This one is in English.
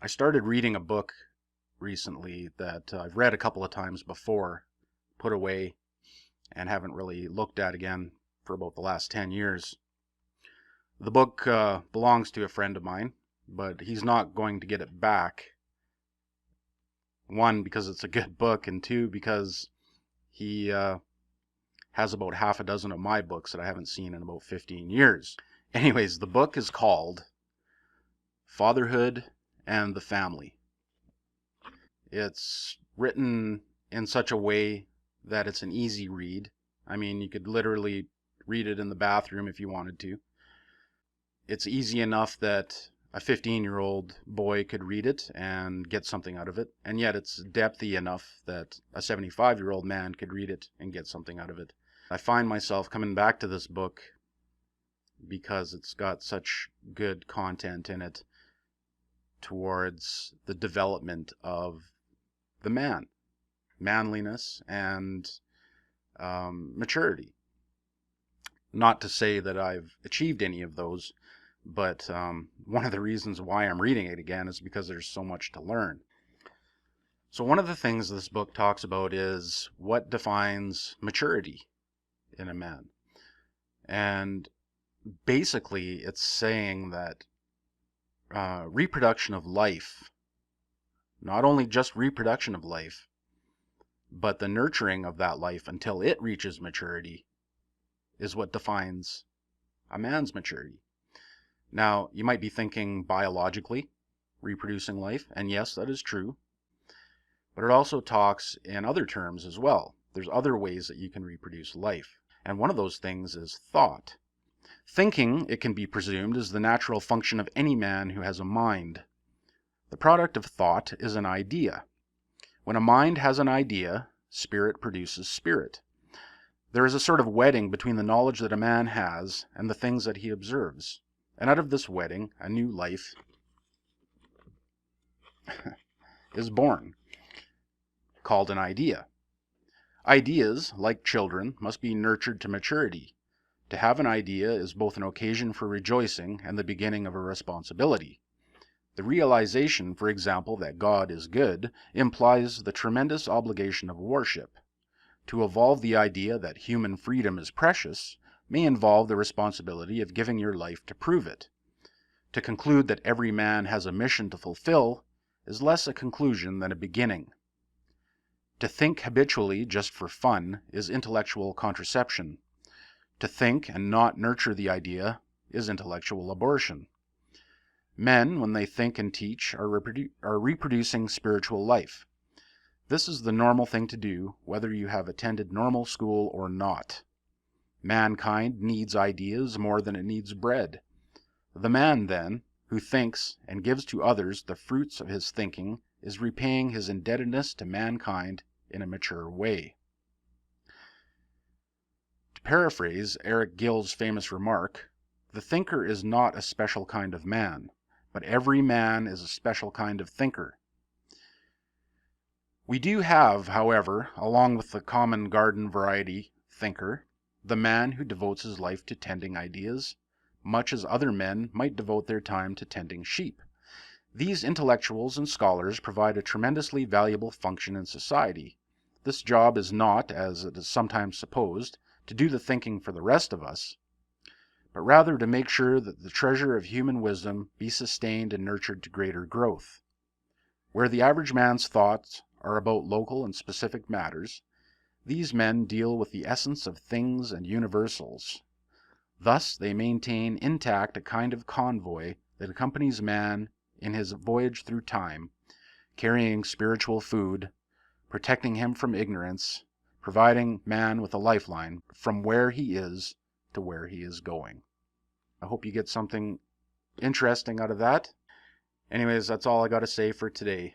I started reading a book recently that I've read a couple of times before, put away, and haven't really looked at again for about the last 10 years. The book belongs to a friend of mine, but he's not going to get it back. One, because it's a good book, and two, because he has about half a dozen of my books that I haven't seen in about 15 years. Anyways, the book is called Fatherhood and the Family. It's written in such a way that it's an easy read. I mean, you could literally read it in the bathroom if you wanted to. It's easy enough that a 15-year-old boy could read it and get something out of it, and yet it's depthy enough that a 75-year-old man could read it and get something out of it. I find myself coming back to this book because it's got such good content in it towards the development of the man, manliness, and maturity. Not to say that I've achieved any of those, but one of the reasons why I'm reading it again is because there's so much to learn. So one of the things this book talks about is what defines maturity in a man. And basically it's saying that reproduction of life, not only just reproduction of life, but the nurturing of that life until it reaches maturity, is what defines a man's maturity. Now, you might be thinking biologically, reproducing life, and yes, that is true. But it also talks in other terms as well. There's other ways that you can reproduce life. And one of those things is thought. Thinking, it can be presumed, is the natural function of any man who has a mind. The product of thought is an idea. When a mind has an idea, spirit produces spirit. There is a sort of wedding between the knowledge that a man has and the things that he observes. And out of this wedding, a new life is born, called an idea. Ideas, like children, must be nurtured to maturity. To have an idea is both an occasion for rejoicing and the beginning of a responsibility. The realization, for example, that God is good implies the tremendous obligation of worship. To evolve the idea that human freedom is precious may involve the responsibility of giving your life to prove it. To conclude that every man has a mission to fulfill is less a conclusion than a beginning. To think habitually just for fun is intellectual contraception. To think and not nurture the idea is intellectual abortion. Men, when they think and teach, are reproducing spiritual life. This is the normal thing to do, whether you have attended normal school or not. Mankind needs ideas more than it needs bread. The man, then, who thinks and gives to others the fruits of his thinking is repaying his indebtedness to mankind in a mature way. To paraphrase Eric Gill's famous remark, the thinker is not a special kind of man, but every man is a special kind of thinker. We do have, however, along with the common garden variety thinker, the man who devotes his life to tending ideas, much as other men might devote their time to tending sheep. These intellectuals and scholars provide a tremendously valuable function in society. This job is not, as it is sometimes supposed, to do the thinking for the rest of us, but rather to make sure that the treasure of human wisdom be sustained and nurtured to greater growth. Where the average man's thoughts are about local and specific matters, these men deal with the essence of things and universals. Thus they maintain intact a kind of convoy that accompanies man in his voyage through time, carrying spiritual food, protecting him from ignorance, providing man with a lifeline from where he is to where he is going. I hope you get something interesting out of that. Anyways, that's all I got to say for today.